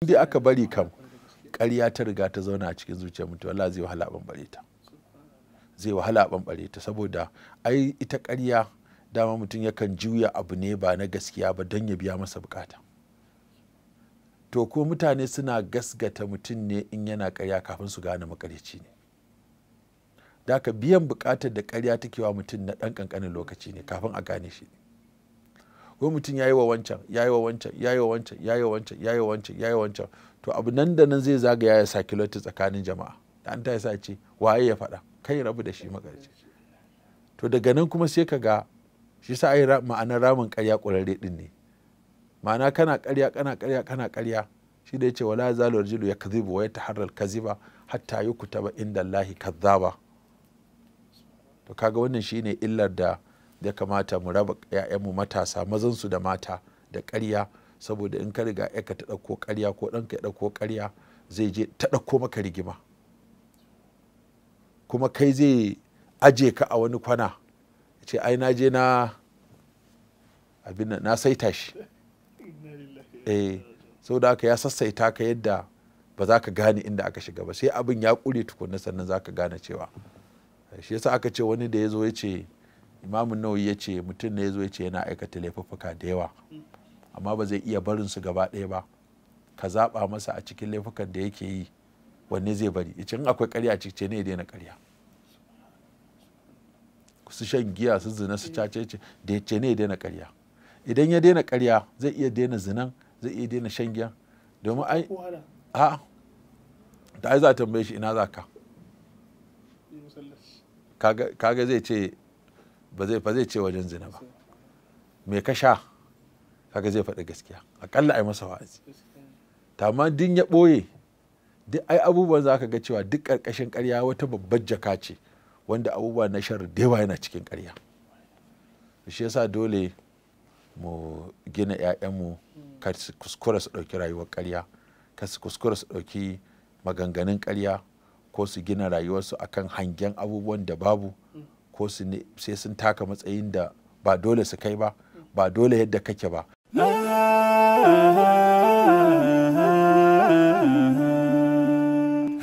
Indai aka bari kam ƙarya ta riga ta zauna a cikin zuciyar mutum, wallahi zai wahala a ɓamɓare ta. Zai wahala a ɓamɓare ta, saboda ai ita ƙarya dama mutum yakan juya abu ne ba na gaskiya ba don ya biya masa bukata. To ko mutane suna gasgata mutum ne in yana ƙarya kafin su gane makaryaci ne. Da ka biyan bukatar da ƙarya take wa mutum na ɗan ƙanƙanin lokaci ne kafin a gane shi. Ko mutum ya yi wa wancan, ya yi wa wancan, ya yi wa wancan, ya yi wa wancan, ya yi wa wancan, ya yi wa wancan, to abu nan da nan zai zagaya ya sakiloti tsakanin jama'a. Da an ta yasa ce waye ya faɗa, kai rabu da shi makaryaci. To daga nan kuma sai ka ga shi sa ai ma'anar ramin ƙarya ƙurarre ɗin ne. Ma'ana kana ƙarya kana ƙarya kana ƙarya, shi da yace wala zalu rajulu yakdhibu wa yataharral kaziba hatta yukutaba inda Allahi kadhaba. To kaga wannan shine illar da ya kamata mu raba ƴaƴanmu matasa mazansu da mata da ƙarya, saboda in ka riga ka ta ɗauko ƙarya ko ɗanka ya ɗauko ƙarya zai je ta ɗauko maka rigima, kuma kai zai aje ka a wani kwana ce ai na je na abin na saita shi, saboda haka ya sassaita ka yadda ba za ka gane inda aka shiga ba, sai abin ya ƙure tukunna sannan za ka gane cewa. Shi yasa aka ce wani da ya zo ya ce, Imamun Nawawi ya ce mutum ne ya zo ya ce yana aikata laifuffuka da yawa amma ba zai iya barin su gaba ɗaya ba, ka zaɓa masa a cikin laifukan da yake yi wanne zai bari. Ya ce in akwai ƙarya a cikin ne ya daina ƙarya, su shan giya su zina su cace ce da ya ce ne ya daina ƙarya. Idan ya daina ƙarya zai iya daina zinan, zai iya daina shan giya, domin ai da ai za a tambaye shi ina za ka, kaga zai ce ba zai ce wajen zina ba. Me ka sha, kaga zai faɗi gaskiya, akalla ai masa wa'azi. Amma din ya ɓoye duk ai abubuwan za ka ga cewa duk ƙarƙashin ƙarya wata babbar jaka ce wanda abubuwa na sharri da yawa yana cikin ƙarya. Shi yasa dole mu gina 'ya'yanmu kar su kuskura su ɗauki rayuwar ƙarya, kar su kuskura su ɗauki maganganun ƙarya, ko su gina rayuwarsu akan hangen abubuwan da babu, ko su ne sai sun taka matsayin da ba dole su kai ba, ba dole yadda kake ba.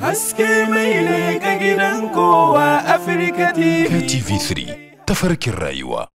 Haske mai leƙa gidan kowa Afirka TV. TV3 tafarkin rayuwa.